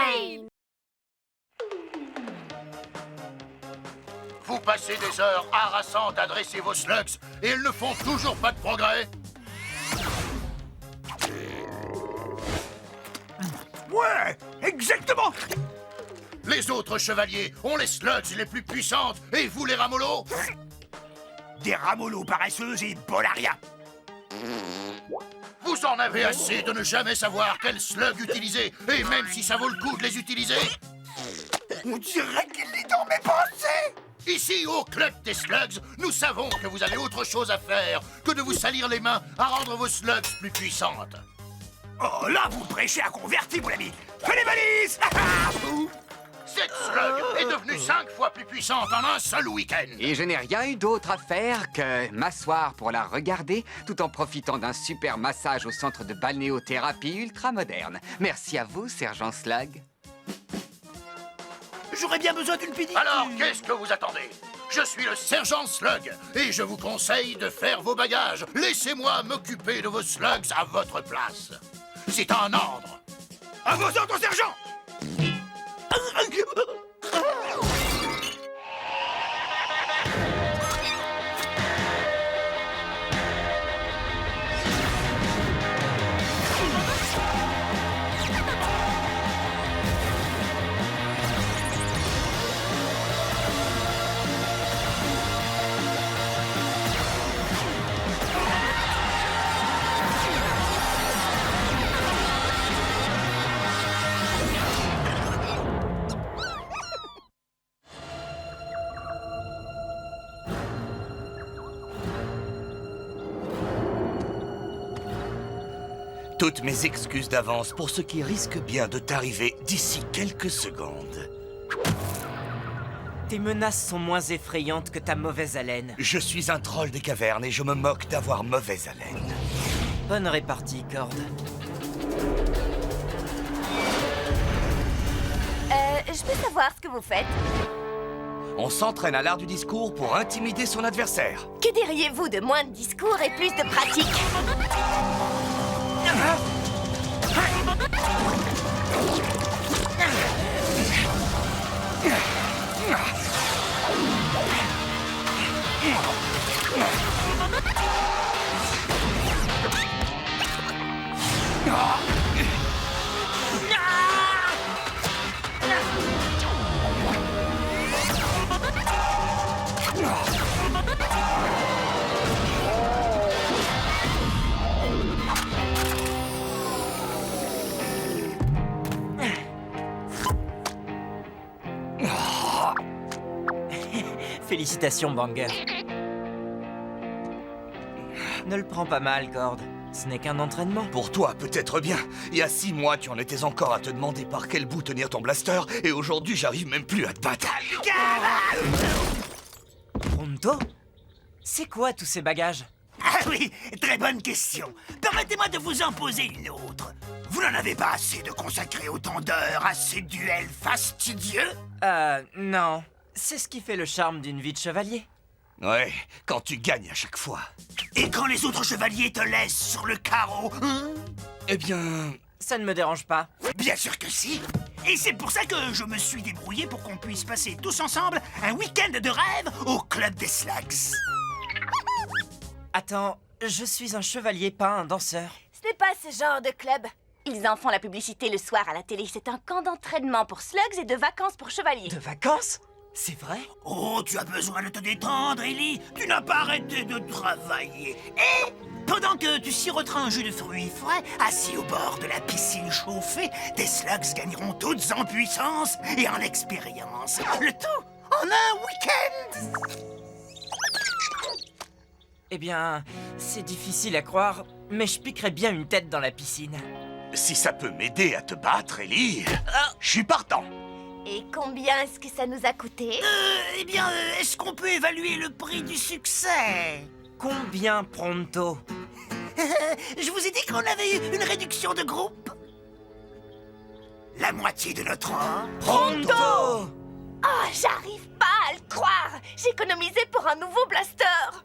Train! Vous passez des heures harassantes à dresser vos slugs et ils ne font toujours pas de progrès. Ouais, exactement. Les autres chevaliers ont les slugs les plus puissantes et vous les ramollos. Des ramollos paresseuses et bolariens. Vous en avez assez de ne jamais savoir quel slug utiliser, et même si ça vaut le coup de les utiliser. On dirait qu'il lit dans mes pensées. Ici, au Club des Slugs, nous savons que vous avez autre chose à faire que de vous salir les mains à rendre vos slugs plus puissantes. Oh, là, vous prêchez à convertir, mon ami. Fais les valises. Cette slug est devenue 5 fois plus puissante en un seul week-end. Et je n'ai rien eu d'autre à faire que m'asseoir pour la regarder tout en profitant d'un super massage au centre de balnéothérapie ultra moderne. Merci à vous, sergent Slug. J'aurais bien besoin d'une pédicure. Alors, qu'est-ce que vous attendez? Je suis le sergent Slug et je vous conseille de faire vos bagages. Laissez-moi m'occuper de vos slugs à votre place. C'est un ordre. À vos ordres, sergent. Toutes mes excuses d'avance pour ce qui risque bien de t'arriver d'ici quelques secondes. Tes menaces sont moins effrayantes que ta mauvaise haleine. Je suis un troll des cavernes et je me moque d'avoir mauvaise haleine. Bonne répartie, Cord. Je peux savoir ce que vous faites? On s'entraîne à l'art du discours pour intimider son adversaire. Que diriez-vous de moins de discours et plus de pratique? Félicitations, Banger. Ne le prends pas mal, Cord. Ce n'est qu'un entraînement. Pour toi, peut-être bien. Il y a 6 mois, tu en étais encore à te demander par quel bout tenir ton blaster, et aujourd'hui, j'arrive même plus à te battre. Pronto? C'est quoi tous ces bagages? Ah oui, très bonne question. Permettez-moi de vous en poser une autre. Vous n'en avez pas assez de consacrer autant d'heures à ces duels fastidieux? Non. C'est ce qui fait le charme d'une vie de chevalier. Ouais, quand tu gagnes à chaque fois. Et quand les autres chevaliers te laissent sur le carreau, hein? Eh bien... Ça ne me dérange pas. Bien sûr que si. Et c'est pour ça que je me suis débrouillé pour qu'on puisse passer tous ensemble un week-end de rêve au Club des Slugs. Attends, je suis un chevalier, pas un danseur. Ce n'est pas ce genre de club. Ils en font la publicité le soir à la télé. C'est un camp d'entraînement pour slugs et de vacances pour chevaliers. De vacances? C'est vrai? Oh, tu as besoin de te détendre, Ellie. Tu n'as pas arrêté de travailler. Et pendant que tu siroteras un jus de fruits frais, assis au bord de la piscine chauffée, tes slugs gagneront toutes en puissance et en expérience. Le tout en un week-end. Eh bien, c'est difficile à croire, mais je piquerais bien une tête dans la piscine. Si ça peut m'aider à te battre, Ellie, je suis partant. Et combien est-ce que ça nous a coûté? Eh bien, est-ce qu'on peut évaluer le prix du succès? Combien, Pronto? Je vous ai dit qu'on avait une réduction de groupe. La moitié de notre or. Pronto! Oh, j'arrive pas à le croire. J'ai économisé pour un nouveau blaster.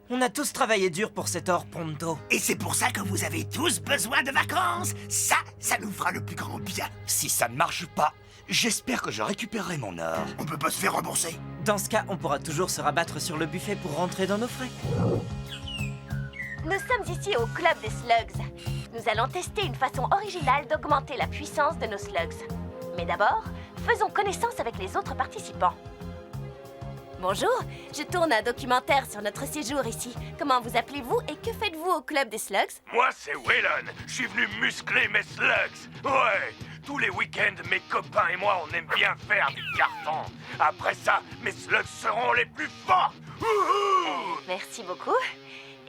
On a tous travaillé dur pour cet or, Pronto. Et c'est pour ça que vous avez tous besoin de vacances. Ça nous fera le plus grand bien. Si ça ne marche pas, J'espère que je récupérerai mon or. On peut pas se faire rembourser. Dans ce cas, on pourra toujours se rabattre sur le buffet pour rentrer dans nos frais. Nous sommes ici au Club des Slugs. Nous allons tester une façon originale d'augmenter la puissance de nos slugs. Mais d'abord, faisons connaissance avec les autres participants. Bonjour, je tourne un documentaire sur notre séjour ici. Comment vous appelez-vous et que faites-vous au Club des Slugs? Moi, c'est Waylon. Je suis venu muscler mes slugs. Ouais, tous les week-ends, mes copains et moi, on aime bien faire du carton. Après ça, mes slugs seront les plus forts. Wouhou! Merci beaucoup.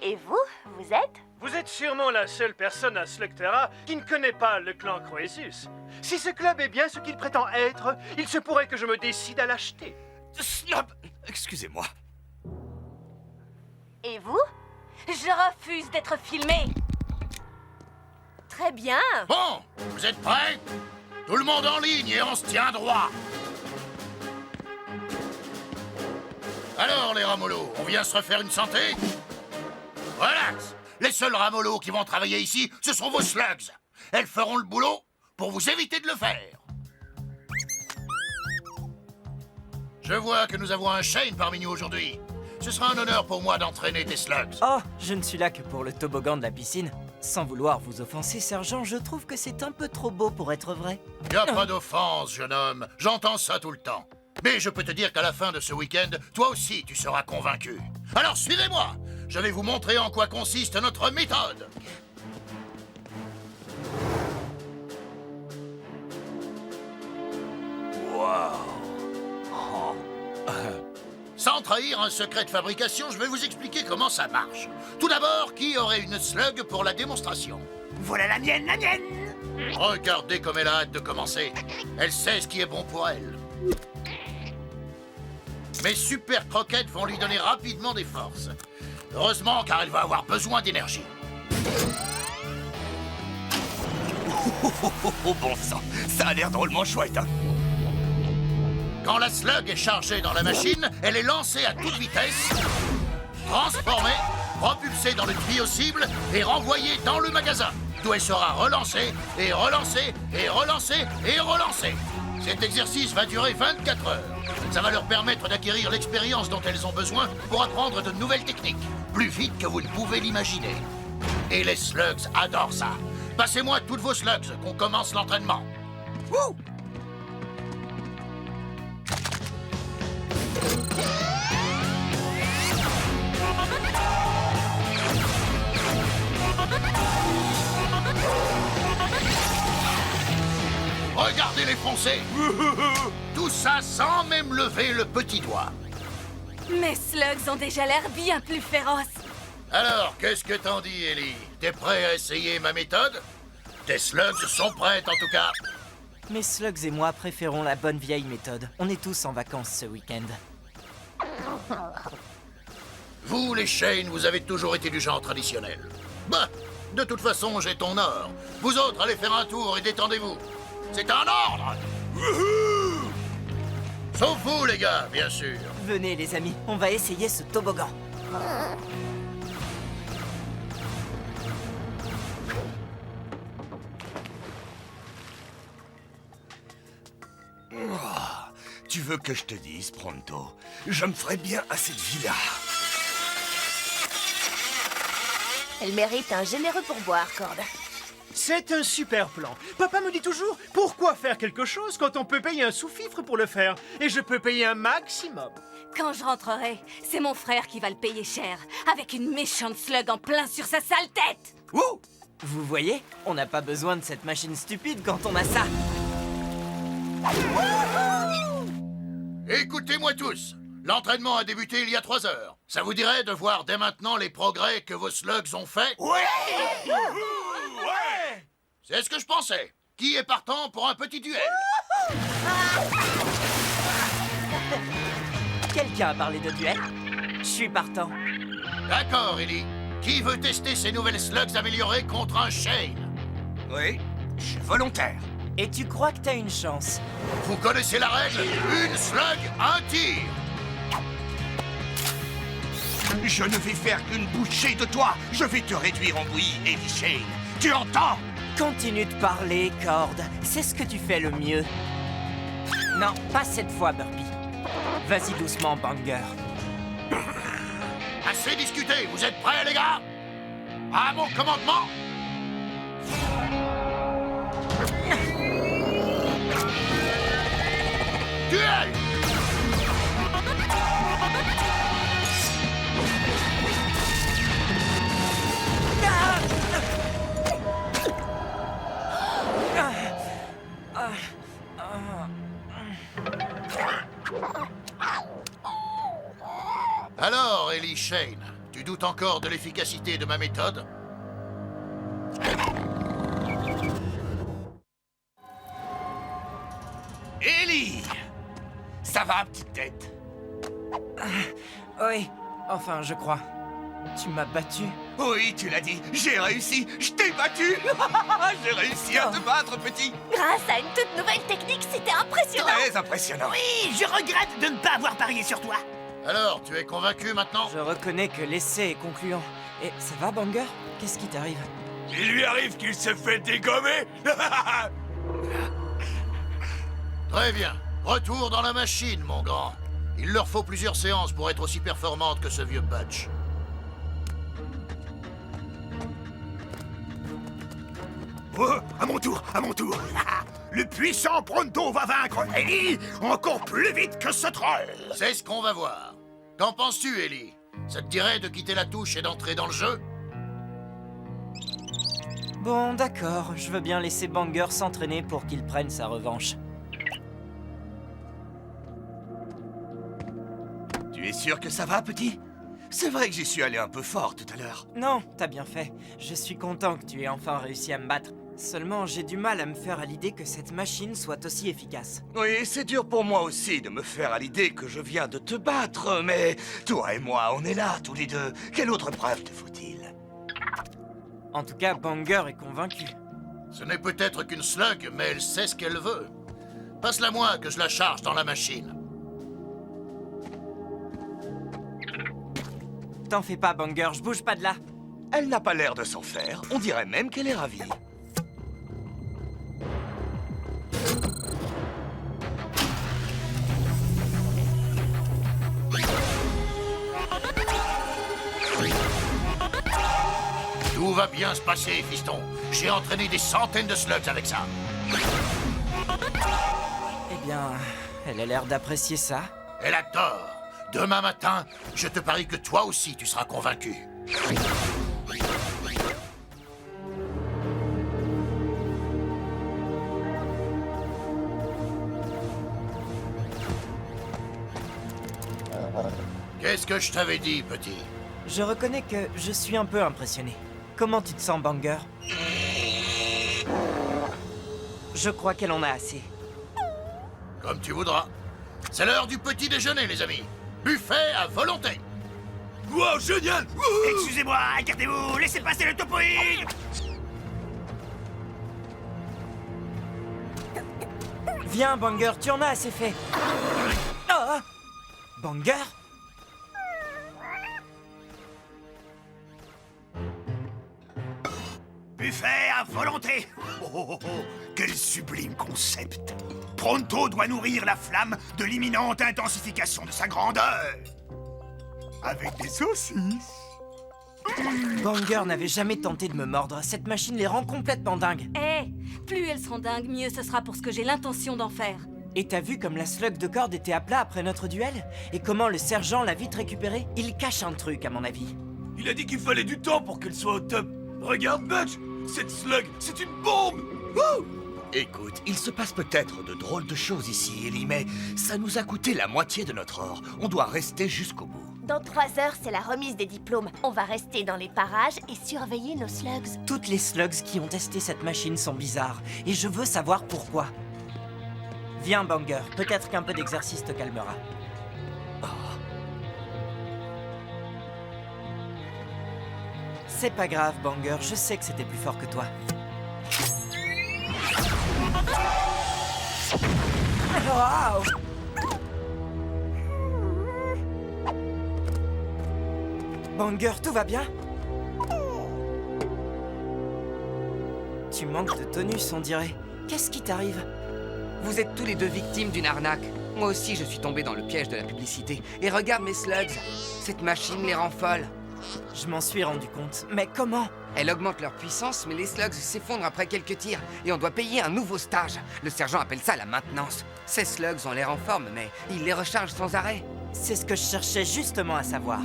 Et vous, vous êtes? Vous êtes sûrement la seule personne à Slugterra qui ne connaît pas le clan Croesus. Si ce club est bien ce qu'il prétend être, il se pourrait que je me décide à l'acheter. Snob, excusez-moi. Et vous? Je refuse d'être filmé. Très bien. Bon, vous êtes prêts? Tout le monde en ligne et on se tient droit. Alors, les ramollos, on vient se refaire une santé? Relax. Les seuls ramollos qui vont travailler ici, ce sont vos slugs. Elles feront le boulot pour vous éviter de le faire. Je vois que nous avons un Shane parmi nous aujourd'hui. Ce sera un honneur pour moi d'entraîner tes slugs. Oh, je ne suis là que pour le toboggan de la piscine. Sans vouloir vous offenser, sergent, je trouve que c'est un peu trop beau pour être vrai. Y a pas d'offense, jeune homme. J'entends ça tout le temps. Mais je peux te dire qu'à la fin de ce week-end, toi aussi, tu seras convaincu. Alors suivez-moi. Je vais vous montrer en quoi consiste notre méthode. Sans trahir un secret de fabrication, je vais vous expliquer comment ça marche. Tout d'abord, qui aurait une slug pour la démonstration? Voilà la mienne, la mienne. Regardez comme elle a hâte de commencer. Elle sait ce qui est bon pour elle. Mes super croquettes vont lui donner rapidement des forces. Heureusement, car elle va avoir besoin d'énergie. Oh bon sang, ça a l'air drôlement chouette, hein. Quand la slug est chargée dans la machine, elle est lancée à toute vitesse, transformée, propulsée dans le tuyau cible et renvoyée dans le magasin, d'où elle sera relancée, et relancée, et relancée, et relancée. Cet exercice va durer 24 heures. Ça va leur permettre d'acquérir l'expérience dont elles ont besoin pour apprendre de nouvelles techniques, plus vite que vous ne pouvez l'imaginer. Et les slugs adorent ça. Passez-moi toutes vos slugs, qu'on commence l'entraînement. Wouh! Regardez-les foncer. Tout ça sans même lever le petit doigt. Mes slugs ont déjà l'air bien plus féroces. Alors, qu'est-ce que t'en dis, Ellie? T'es prêt à essayer ma méthode? Tes slugs sont prêtes, en tout cas. Mes slugs et moi préférons la bonne vieille méthode. On est tous en vacances ce week-end. Vous, les Shane, vous avez toujours été du genre traditionnel. Bah, de toute façon, j'ai ton or. Vous autres, allez faire un tour et détendez-vous. C'est un ordre. Wouhou! Sauf vous, les gars, bien sûr. Venez les amis, on va essayer ce toboggan. Tu veux que je te dise, Pronto, je me ferais bien à cette vie-là. Elle mérite un généreux pourboire, Cord. C'est un super plan. Papa me dit toujours, pourquoi faire quelque chose quand on peut payer un sous-fifre pour le faire? Et je peux payer un maximum. Quand je rentrerai, c'est mon frère qui va le payer cher, avec une méchante slug en plein sur sa sale tête. Ouh! Vous voyez, on n'a pas besoin de cette machine stupide quand on a ça. Écoutez-moi tous. L'entraînement a débuté il y a 3 heures. Ça vous dirait de voir dès maintenant les progrès que vos slugs ont faits? Ouais. C'est ce que je pensais. Qui est partant pour un petit duel? Quelqu'un a parlé de duel? Je suis partant. D'accord, Ellie. Qui veut tester ces nouvelles slugs améliorées contre un Shane? Oui, je suis volontaire. Et tu crois que t'as une chance? Vous connaissez la règle? Une slug, un tir. Je ne vais faire qu'une bouchée de toi. Je vais te réduire en bouillie, Eddie Shane. Tu entends? Continue de parler, Cord. C'est ce que tu fais le mieux. Non, pas cette fois, Burpee. Vas-y doucement, Banger. Assez discuté, vous êtes prêts, les gars? À mon commandement! Duel! Alors, Ellie Shane, tu doutes encore de l'efficacité de ma méthode? Ellie! Ça va, petite tête? Oui, enfin, je crois. Tu m'as battu. Oui, tu l'as dit, j'ai réussi, je t'ai battu. J'ai réussi à te battre, petit. Grâce à une toute nouvelle technique, c'était impressionnant. Très impressionnant. Oui, je regrette de ne pas avoir parié sur toi. Alors, tu es convaincu maintenant? Je reconnais que l'essai est concluant. Et ça va, Banger? Qu'est-ce qui t'arrive? Il lui arrive qu'il se fait dégommer. Très bien. Retour dans la machine, mon grand. Il leur faut plusieurs séances pour être aussi performantes que ce vieux Butch. Oh, à mon tour, à mon tour. Le puissant Pronto va vaincre Ellie encore plus vite que ce troll. C'est ce qu'on va voir. Qu'en penses-tu, Ellie? Ça te dirait de quitter la touche et d'entrer dans le jeu? Bon, d'accord. Je veux bien laisser Banger s'entraîner pour qu'il prenne sa revanche. Tu es sûr que ça va, petit? C'est vrai que j'y suis allé un peu fort tout à l'heure. Non, t'as bien fait. Je suis content que tu aies enfin réussi à me battre. Seulement, j'ai du mal à me faire à l'idée que cette machine soit aussi efficace. Oui, c'est dur pour moi aussi de me faire à l'idée que je viens de te battre, mais toi et moi, on est là, tous les deux. Quelle autre preuve te faut-il? En tout cas, Banger est convaincu. Ce n'est peut-être qu'une slug, mais elle sait ce qu'elle veut. Passe-la moi que je la charge dans la machine. T'en fais pas, Banger, je bouge pas de là. Elle n'a pas l'air de s'en faire. On dirait même qu'elle est ravie. Tout va bien se passer, fiston. J'ai entraîné des centaines de slugs avec ça. Eh bien, elle a l'air d'apprécier ça. Elle a tort. Demain matin, je te parie que toi aussi tu seras convaincu. Qu'est-ce que je t'avais dit, petit? Je reconnais que je suis un peu impressionné. Comment tu te sens, Banger? Je crois qu'elle en a assez. Comme tu voudras. C'est l'heure du petit déjeuner, les amis. Buffet à volonté. Wow, génial. Excusez-moi, écartez-vous, laissez passer le topoïde. Viens, Banger, tu en as assez fait. Oh! Banger? Buffet à volonté. Quel sublime concept. Pronto doit nourrir la flamme de l'imminente intensification de sa grandeur. Avec des saucisses. Banger n'avait jamais tenté de me mordre. Cette machine les rend complètement dingues. Eh, plus elles seront dingues, mieux ce sera pour ce que j'ai l'intention d'en faire. Et t'as vu comme la slug de corde était à plat après notre duel? Et comment le sergent l'a vite récupérée? Il cache un truc, à mon avis. Il a dit qu'il fallait du temps pour qu'elle soit au top. Regarde, Butch, cette slug, c'est une bombe. Wouh! Écoute, il se passe peut-être de drôles de choses ici, Ellie, mais ça nous a coûté la moitié de notre or. On doit rester jusqu'au bout. Dans 3 heures, c'est la remise des diplômes. On va rester dans les parages et surveiller nos slugs. Toutes les slugs qui ont testé cette machine sont bizarres. Et je veux savoir pourquoi. Viens, Banger. Peut-être qu'un peu d'exercice te calmera. C'est pas grave, Banger. Je sais que c'était plus fort que toi. Wow! Banger, tout va bien? Tu manques de tonus, on dirait. Qu'est-ce qui t'arrive? Vous êtes tous les deux victimes d'une arnaque. Moi aussi, je suis tombé dans le piège de la publicité. Et regarde mes slugs. Cette machine les rend folles. Je m'en suis rendu compte. Mais comment? Elle augmente leur puissance, mais les slugs s'effondrent après quelques tirs. Et on doit payer un nouveau stage. Le sergent appelle ça la maintenance. Ces slugs ont l'air en forme, mais il les recharge sans arrêt. C'est ce que je cherchais justement à savoir.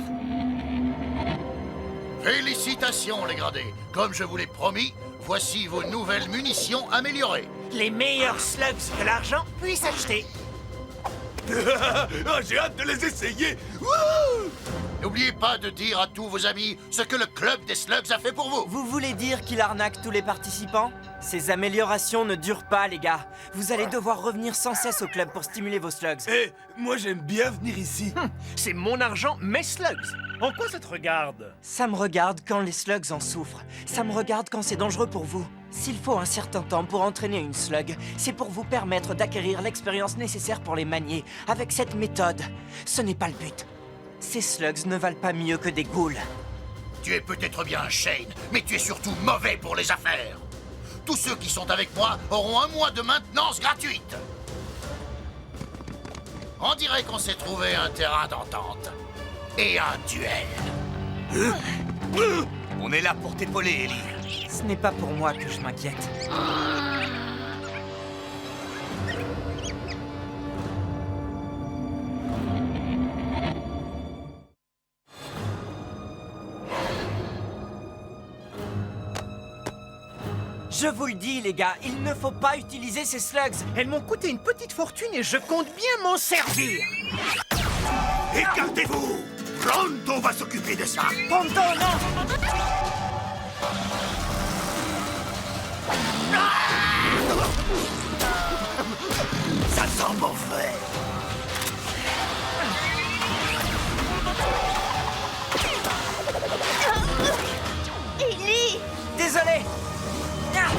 Félicitations, les gradés. Comme je vous l'ai promis, voici vos nouvelles munitions améliorées. Les meilleurs slugs que l'argent puisse acheter. Ah, j'ai hâte de les essayer. N'oubliez pas de dire à tous vos amis ce que le club des slugs a fait pour vous. Vous voulez dire qu'il arnaque tous les participants? Ces améliorations ne durent pas, les gars. Vous allez devoir revenir sans cesse au club pour stimuler vos slugs. Eh, moi j'aime bien venir ici. C'est mon argent, mes slugs. En quoi ça te regarde? Ça me regarde quand les slugs en souffrent. Ça me regarde quand c'est dangereux pour vous. S'il faut un certain temps pour entraîner une slug, c'est pour vous permettre d'acquérir l'expérience nécessaire pour les manier. Avec cette méthode, ce n'est pas le but. Ces slugs ne valent pas mieux que des ghouls. Tu es peut-être bien un Shane, mais tu es surtout mauvais pour les affaires. Tous ceux qui sont avec moi auront 1 mois de maintenance gratuite. On dirait qu'on s'est trouvé un terrain d'entente. Et un duel. On est là pour t'épauler, Ellie. Ce n'est pas pour moi que je m'inquiète. Je vous le dis, les gars, il ne faut pas utiliser ces slugs. Elles m'ont coûté une petite fortune et je compte bien m'en servir. Écartez-vous! Pronto va s'occuper de ça. Ponto, non! Ça sent mauvais. Ellie! Désolé! Ah!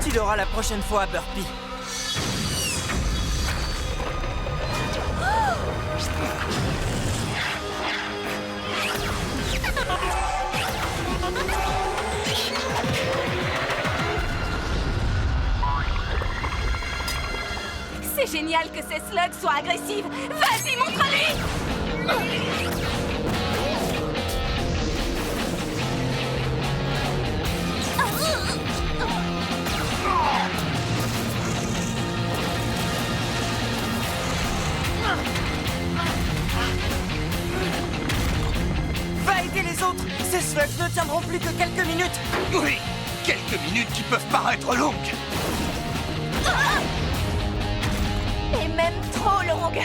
Tu l'auras la prochaine fois, Burpee. C'est génial que ces slugs soient agressives. Vas-y, montre-lui! Va aider les autres! Ces slugs ne tiendront plus que quelques minutes! Oui, quelques minutes qui peuvent paraître longues. Et même trop longue.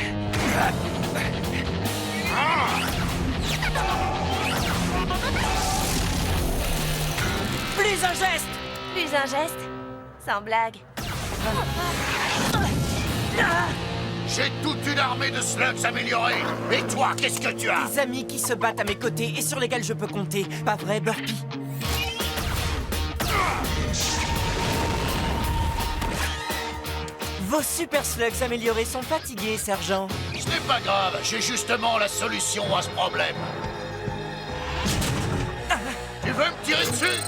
Plus un geste! Plus un geste? Sans blague. J'ai toute une armée de slugs améliorés. Et toi, qu'est-ce que tu as? Des amis qui se battent à mes côtés et sur lesquels je peux compter. Pas vrai, Burpee? Vos super slugs améliorés sont fatigués, sergent. Ce n'est pas grave, j'ai justement la solution à ce problème. Tu veux me tirer dessus?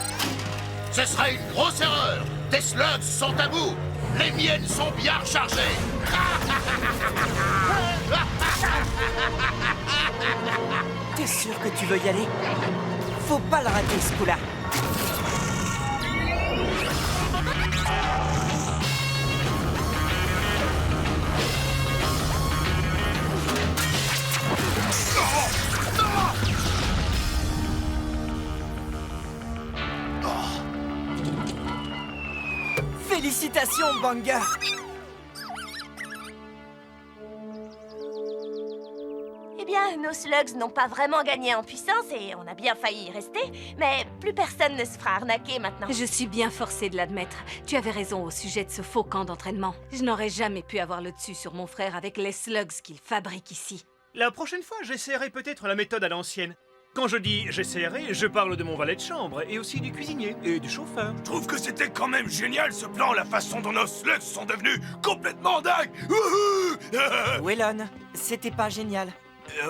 Ce serait une grosse erreur. Tes slugs sont à bout. Les miennes sont bien rechargées. T'es sûr que tu veux y aller? Faut pas le rater, ce coup-là. Félicitations, Banger! Eh bien, nos slugs n'ont pas vraiment gagné en puissance et on a bien failli y rester, mais plus personne ne se fera arnaquer maintenant. Je suis bien forcée de l'admettre. Tu avais raison au sujet de ce faux camp d'entraînement. Je n'aurais jamais pu avoir le dessus sur mon frère avec les slugs qu'il fabrique ici. La prochaine fois, j'essaierai peut-être la méthode à l'ancienne. Quand je dis j'essaierai, je parle de mon valet de chambre et aussi du cuisinier et du chauffeur. Je trouve que c'était quand même génial ce plan, la façon dont nos slugs sont devenus complètement dingues. Wouhou. Wellon, c'était pas génial.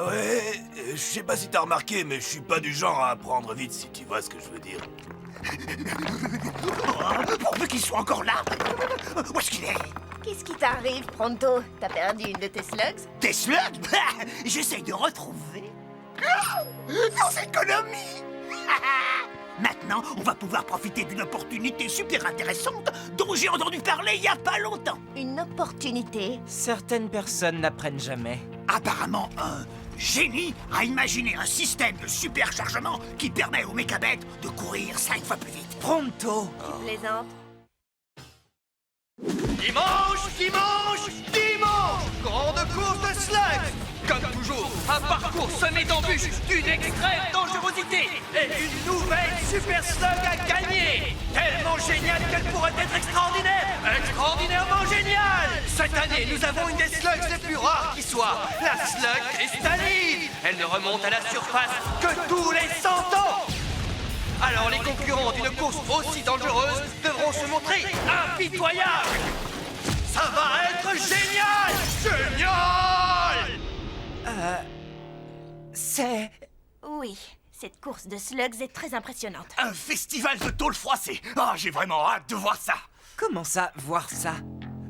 Ouais, je sais pas si t'as remarqué, mais je suis pas du genre à apprendre vite, si tu vois ce que je veux dire. Pourvu qu'il soit encore là. Où est-ce qu'il est? Qu'est-ce qui t'arrive, Pronto? T'as perdu une de tes slugs? Des slugs? J'essaye de retrouver. Sans économie. Maintenant, on va pouvoir profiter d'une opportunité super intéressante dont j'ai entendu parler il y a pas longtemps. Une opportunité? Certaines personnes n'apprennent jamais. Apparemment, un génie a imaginé un système de superchargement qui permet aux mécabêtes de courir 5 fois plus vite. Pronto! Tu plaisantes? Dimanche, dimanche, dimanche! Grande course de slugs! Comme toujours, un parcours semé d'embûches, d'une extrême dangerosité et une nouvelle super slug à gagner! Tellement géniale qu'elle pourrait être extraordinaire! Extraordinairement géniale! Cette année, nous avons une des slugs les plus rares qui soit, la slug cristalline! Elle ne remonte à la surface que tous les 100 ans! Alors les concurrents d'une course aussi dangereuse devront se montrer impitoyables! Ça va être génial! Génial! C'est... Oui, cette course de slugs est très impressionnante. Un festival de tôle froissée. Ah, j'ai vraiment hâte de voir ça. Comment ça, voir ça?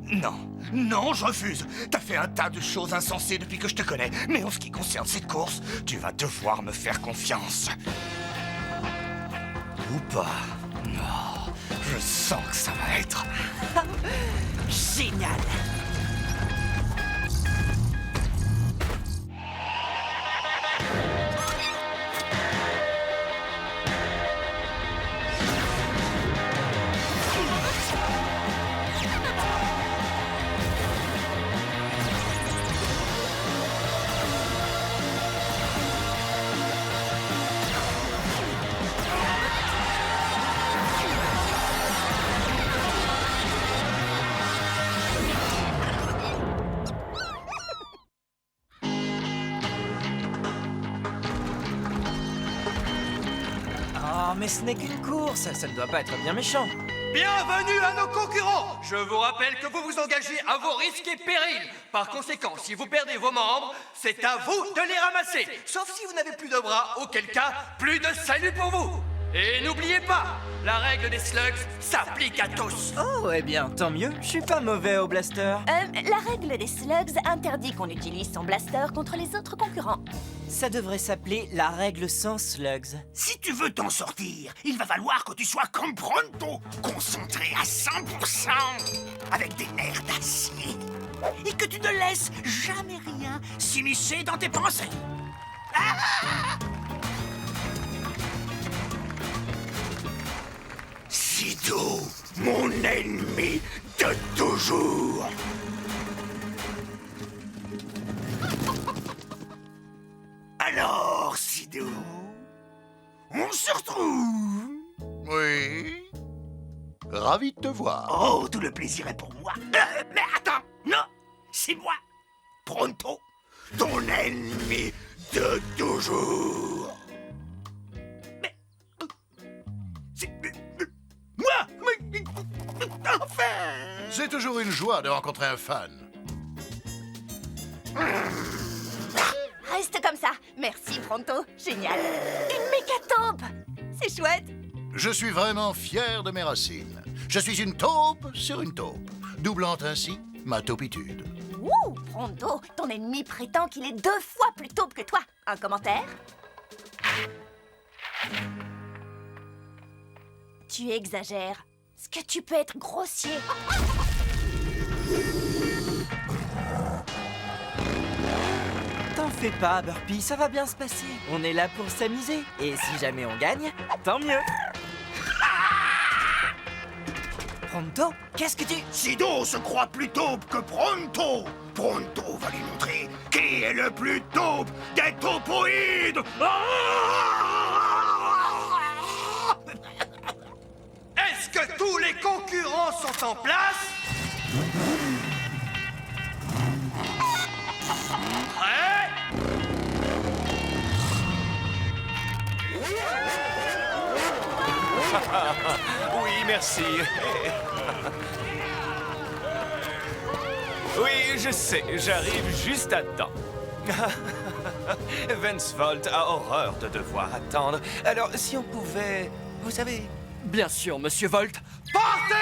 Non, non, je refuse. T'as fait un tas de choses insensées depuis que je te connais. Mais en ce qui concerne cette course, tu vas devoir me faire confiance. Ou pas. Non, je sens que ça va être... Génial! Oh, mais ce n'est qu'une course, ça ne doit pas être bien méchant. Bienvenue à nos concurrents! Je vous rappelle que vous vous engagez à vos risques et périls. Par conséquent, si vous perdez vos membres, c'est à vous de les ramasser. Sauf si vous n'avez plus de bras, auquel cas, plus de salut pour vous. Et n'oubliez pas, la règle des slugs s'applique à tous. Oh, eh bien, tant mieux, je suis pas mauvais au blaster. La règle des slugs interdit qu'on utilise son blaster contre les autres concurrents. Ça devrait s'appeler la règle sans slugs. Si tu veux t'en sortir, il va falloir que tu sois comme Pronto, concentré à 100%, avec des nerfs d'acier, et que tu ne laisses jamais rien s'immiscer dans tes pensées. Ah! Sido, mon ennemi de toujours. Alors, Sido, on se retrouve. Oui. Ravi de te voir. Oh, tout le plaisir est pour moi. Mais attends, non, c'est moi, Pronto, ton ennemi de toujours. Mais, c'est moi, mais, enfin. C'est toujours une joie de rencontrer un fan. Reste comme ça. Merci, Pronto. Génial. Une mécataupe. C'est chouette. Je suis vraiment fier de mes racines. Je suis une taupe sur une taupe, doublant ainsi ma taupitude. Ouh, Pronto, ton ennemi prétend qu'il est 2 fois plus taupe que toi. Un commentaire? Tu exagères. Est-ce que tu peux être grossier? T'en fais pas, Burpee, ça va bien se passer. On est là pour s'amuser. Et si jamais on gagne, tant mieux. Pronto, qu'est-ce que tu... Sido se croit plus taupe que Pronto. Pronto va lui montrer qui est le plus taupe des taupoïdes. Est-ce que tous les concurrents sont en place? Prêts? Oui, merci. Oui, je sais, j'arrive juste à temps. Vance Volt a horreur de devoir attendre. Alors, si on pouvait... Vous savez... Bien sûr, Monsieur Volt. Partez!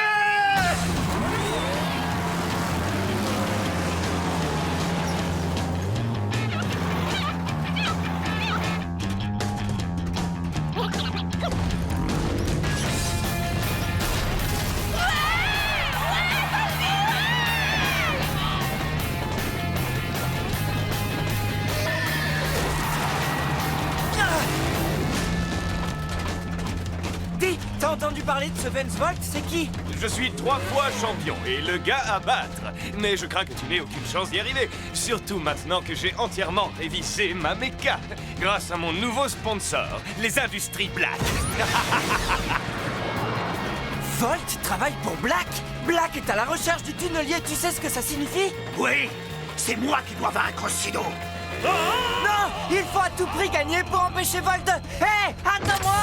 Dis, t'as entendu parler de ce Vance Volt? C'est qui? Je suis 3 fois champion et le gars à battre. Mais je crains que tu n'aies aucune chance d'y arriver. Surtout maintenant que j'ai entièrement révisé ma méca. Grâce à mon nouveau sponsor, les Industries Black. Volt travaille pour Black? Black est à la recherche du tunnelier, tu sais ce que ça signifie? Oui, c'est moi qui dois vaincre Sido. Non! Il faut à tout prix gagner pour empêcher Volt de... Hé! Attends-moi!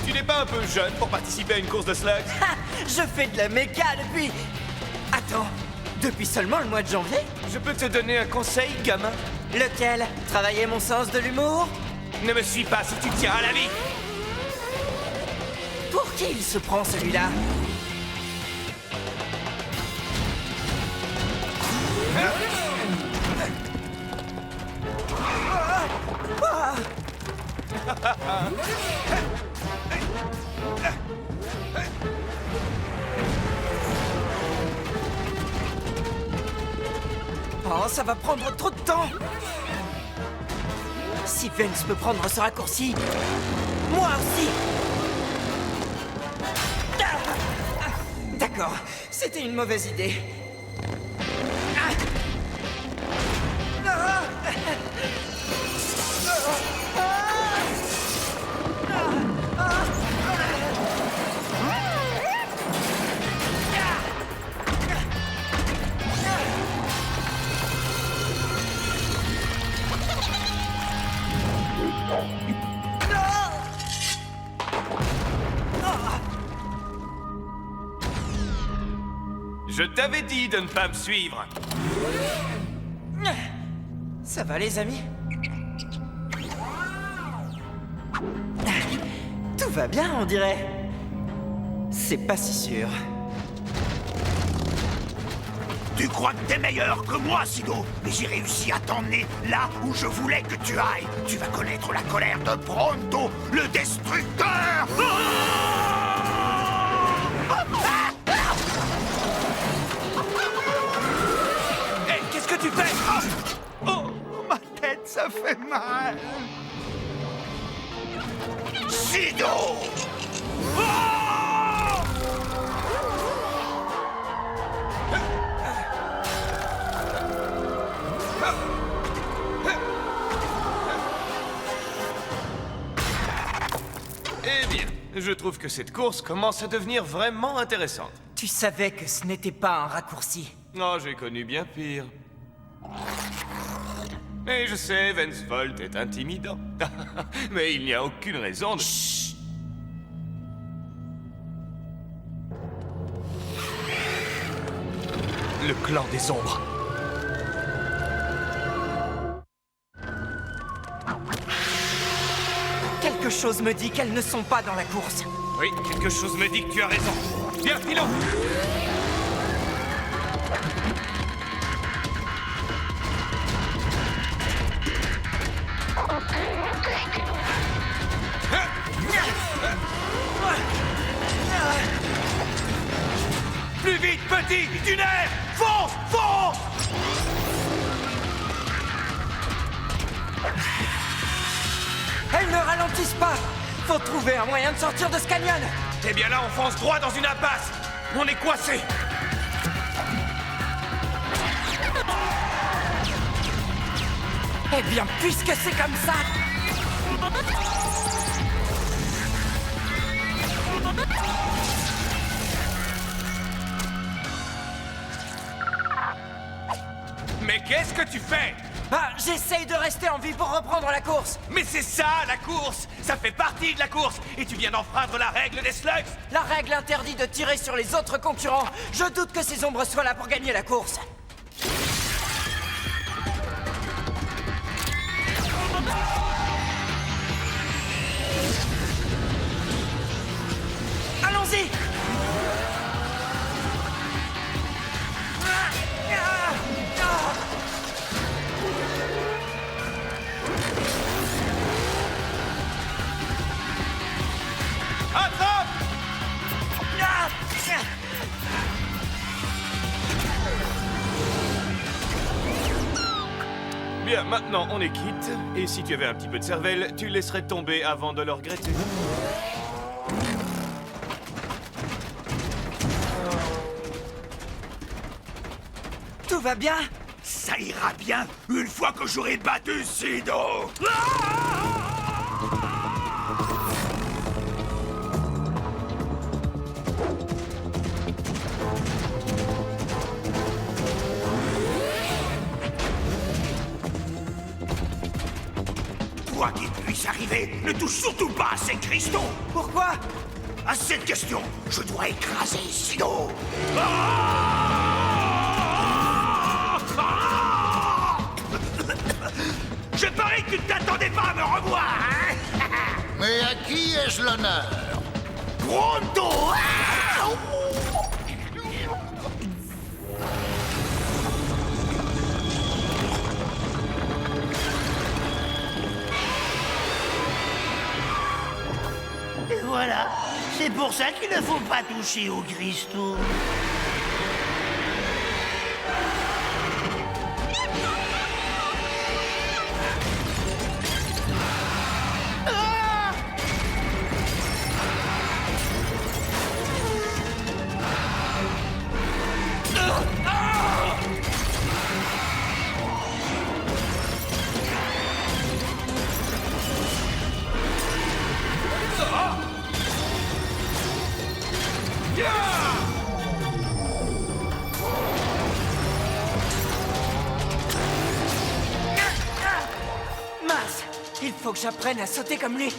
Tu n'es pas un peu jeune pour participer à une course de slugs? Ha! Je fais de la méca depuis... Attends, depuis seulement le mois de janvier? Je peux te donner un conseil, gamin? Lequel? Travailler mon sens de l'humour? Ne me suis pas si tu tiens à la vie! Pour qui il se prend celui-là? Oh, ça va prendre trop de temps! Si Vance peut prendre ce raccourci, moi aussi! D'accord, c'était une mauvaise idée. Je t'avais dit de ne pas me suivre. Ça va, les amis? Tout va bien, on dirait. C'est pas si sûr. Tu crois que t'es meilleur que moi, Sido, mais j'ai réussi à t'emmener là où je voulais que tu ailles. Tu vas connaître la colère de Pronto, le destructeur. Hé, qu'est-ce que tu fais? Oh, ma tête, ça fait mal. Sido! Eh bien, je trouve que cette course commence à devenir vraiment intéressante. Tu savais que ce n'était pas un raccourci. Oh, j'ai connu bien pire. Et je sais, Vance Volt est intimidant. Mais il n'y a aucune raison de... Chut. Le clan des ombres. Quelque chose me dit qu'elles ne sont pas dans la course. Oui, quelque chose me dit que tu as raison. Viens, Philo! dit, du nerf! Fonce! Fonce! Elles ne ralentissent pas. Faut trouver un moyen de sortir de ce canyon. Eh bien là, on fonce droit dans une impasse. On est coincé. Eh bien, puisque c'est comme ça... Mais qu'est-ce que tu fais? Bah, j'essaye de rester en vie pour reprendre la course. Mais c'est ça, la course! Ça fait partie de la course! Et tu viens d'enfreindre la règle des slugs! La règle interdit de tirer sur les autres concurrents. Je doute que ces ombres soient là pour gagner la course. Allons-y! Attrape! Bien, maintenant on est quitte. Et si tu avais un petit peu de cervelle, tu laisserais tomber avant de le regretter. Tout va bien? Ça ira bien une fois que j'aurai battu Sido! Quoi qu'il puisse arriver, ne touche surtout pas à ces cristaux! Pourquoi? À cette question, je dois écraser Sido! Je parie que tu ne t'attendais pas à me revoir, hein? Mais à qui ai-je l'honneur? Pronto! Et voilà, c'est pour ça qu'il ne faut pas toucher aux cristaux. Mince! Il faut que j'apprenne à sauter comme lui.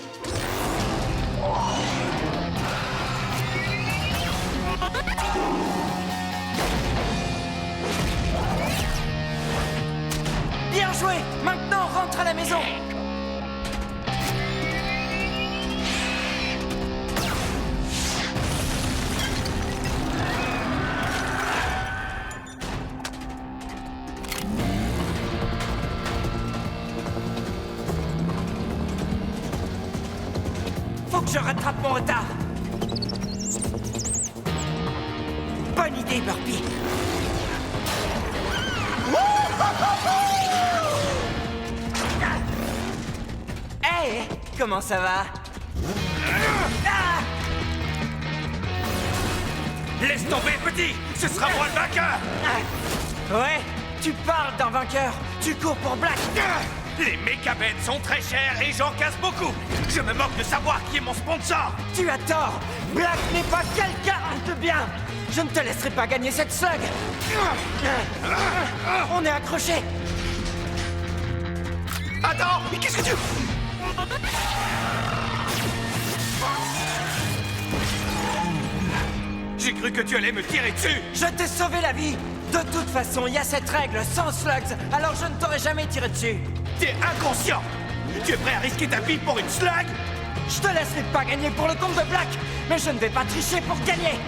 Bien joué! Maintenant, rentre à la maison! Faut que je rattrape mon retard. Bonne idée, Burpee. Hey, comment ça va? Laisse tomber, petit! Ce sera moi le vainqueur! Ouais, tu parles d'un vainqueur. Tu cours pour Black. Les mécabènes sont très chers et j'en casse beaucoup! Je me moque de savoir qui est mon sponsor! Tu as tort. Black n'est pas quelqu'un de bien. Je ne te laisserai pas gagner cette slug. On est accrochés. Attends! Mais qu'est-ce que tu... J'ai cru que tu allais me tirer dessus! Je t'ai sauvé la vie. De toute façon, il y a cette règle sans slugs, alors je ne t'aurais jamais tiré dessus. T'es inconscient! Tu es prêt à risquer ta vie pour une slug? Je te laisserai pas gagner pour le compte de Black, mais je ne vais pas tricher pour gagner.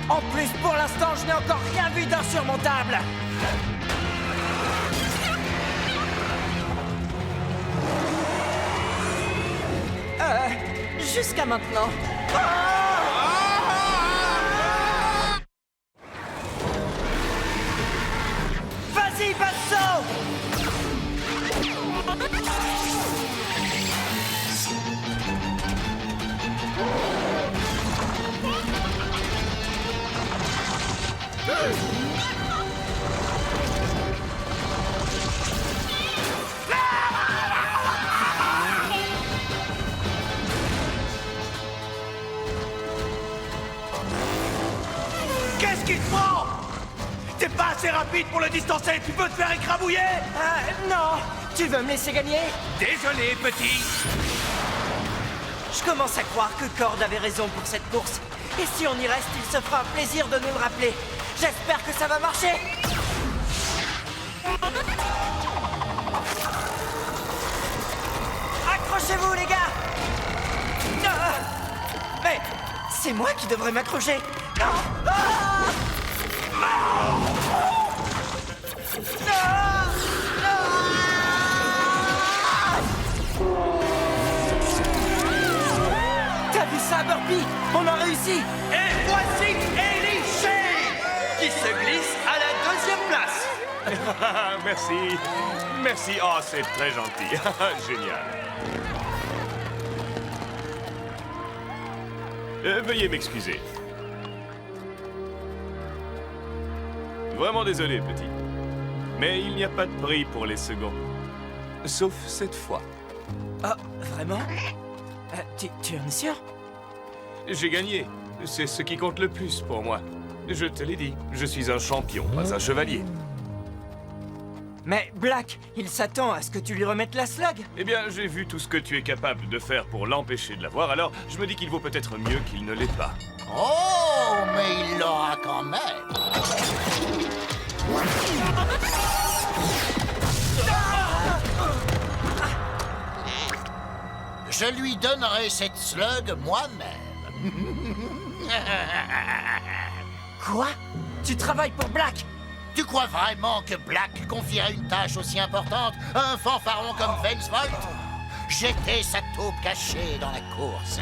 En plus, pour l'instant, je n'ai encore rien vu d'insurmontable. Jusqu'à maintenant. Vas-y, Basso! Qu'est-ce qui te prend? T'es pas assez rapide pour le distancer, tu peux te faire écrabouiller? Non! Tu veux me laisser gagner? Désolé, petit. Je commence à croire que Cord avait raison pour cette course. Et si on y reste, il se fera un plaisir de nous le rappeler. J'espère que ça va marcher! Accrochez-vous, les gars! Mais c'est moi qui devrais m'accrocher! Non! T'as vu ça, Burpee? On a réussi! Et voici Ellie Shea, qui se glisse à la 2e place. Merci. Merci. Oh, c'est très gentil. Génial. Veuillez m'excuser. Vraiment désolé, petit. Mais il n'y a pas de prix pour les seconds. Sauf cette fois. Ah, vraiment? Tu en es sûr? J'ai gagné. C'est ce qui compte le plus pour moi. Je te l'ai dit, je suis un champion, pas un chevalier. Mais Black, il s'attend à ce que tu lui remettes la slug. Eh bien, j'ai vu tout ce que tu es capable de faire pour l'empêcher de l'avoir, alors je me dis qu'il vaut peut-être mieux qu'il ne l'ait pas. Oh, mais il l'aura quand même. Je lui donnerai cette slug moi-même. Quoi? Tu travailles pour Black? Tu crois vraiment que Black confierait une tâche aussi importante à un fanfaron comme Vance Volt? J'étais sa taupe cachée dans la course.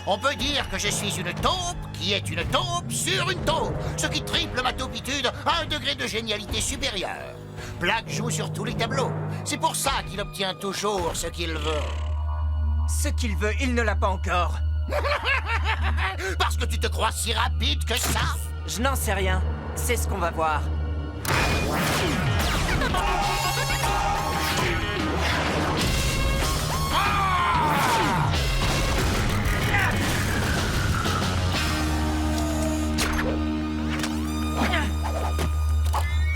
On peut dire que je suis une taupe qui est une taupe sur une taupe, ce qui triple ma taupitude à un degré de génialité supérieur. Black joue sur tous les tableaux. C'est pour ça qu'il obtient toujours ce qu'il veut. Ce qu'il veut, il ne l'a pas encore. Parce que tu te crois si rapide que ça? Je n'en sais rien. C'est ce qu'on va voir.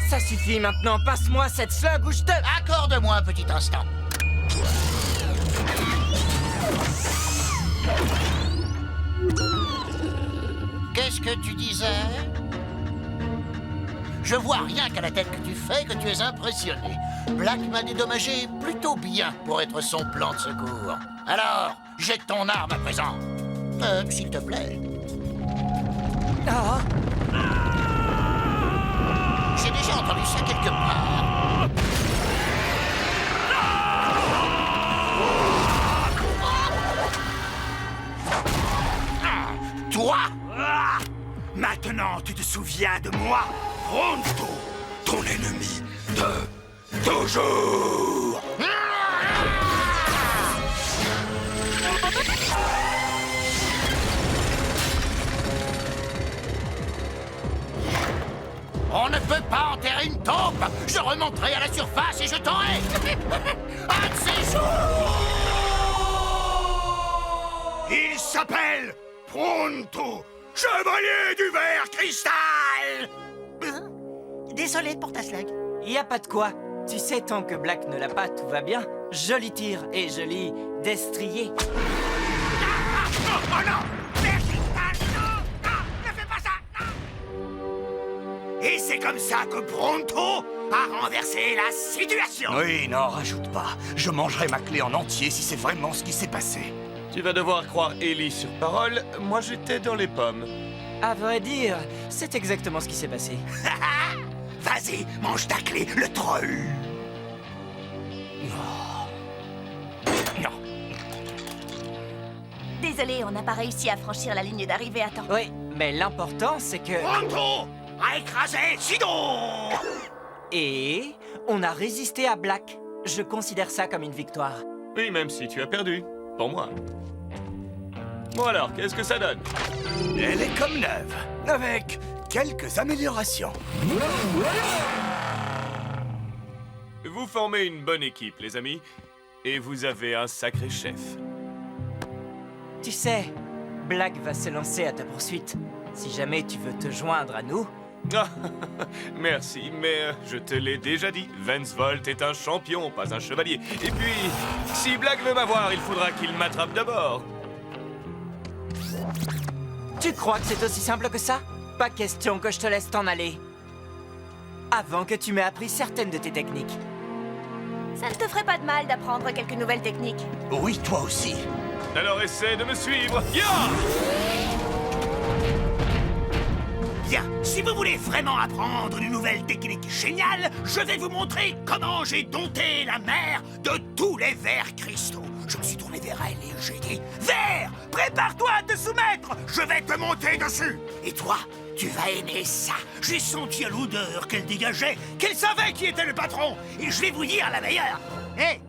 Ça suffit maintenant, passe-moi cette slug ou je te... Accorde-moi un petit instant. Qu'est-ce que tu disais? Je vois rien qu'à la tête que tu fais que tu es impressionné. Black m'a dédommagé plutôt bien pour être son plan de secours. Alors, jette ton arme à présent. S'il te plaît. Ah. J'ai déjà entendu ça quelque part. Toi? Maintenant, tu te souviens de moi, Pronto, ton ennemi de toujours. On ne peut pas enterrer une taupe. Je remonterai à la surface et je t'aurai. Un de ces jours. Il s'appelle Pronto, chevalier du verre cristal. Désolé pour ta slug. Y a pas de quoi. Tu sais, tant que Black ne l'a pas, tout va bien. Joli tir et joli destrier. Oh non, verre cristal, non, ne fais pas ça, non. Et c'est comme ça que Pronto a renversé la situation. Oui, non, rajoute pas. Je mangerai ma clé en entier si c'est vraiment ce qui s'est passé. Tu vas devoir croire Ellie sur parole, moi j'étais dans les pommes. À vrai dire, c'est exactement ce qui s'est passé. Vas-y, mange ta clé, le troll. Non. Désolé, on n'a pas réussi à franchir la ligne d'arrivée à temps. Oui, mais l'important, c'est que... Pronto a écrasé Sidon. Et on a résisté à Black. Je considère ça comme une victoire. Oui, même si tu as perdu. Pour moi. Bon alors, qu'est-ce que ça donne? Elle est comme neuve, avec quelques améliorations. Vous formez une bonne équipe, les amis. Et vous avez un sacré chef. Tu sais, Black va se lancer à ta poursuite. Si jamais tu veux te joindre à nous... Ah, merci, mais je te l'ai déjà dit. Vance Volt est un champion, pas un chevalier. Et puis, si Black veut m'avoir, il faudra qu'il m'attrape d'abord. Tu crois que c'est aussi simple que ça? Pas question que je te laisse t'en aller. Avant que tu m'aies appris certaines de tes techniques. Ça ne te ferait pas de mal d'apprendre quelques nouvelles techniques. Oui, toi aussi. Alors essaie de me suivre. Ya! Bien, si vous voulez vraiment apprendre une nouvelle technique géniale, je vais vous montrer comment j'ai dompté la mer de tous les vers cristaux. Je me suis tourné vers elle et j'ai dit « Vers, prépare-toi à te soumettre, je vais te monter dessus !» Et toi, tu vas aimer ça. J'ai senti à l'odeur qu'elle dégageait, qu'elle savait qui était le patron. Et je vais vous dire la meilleure. Hé,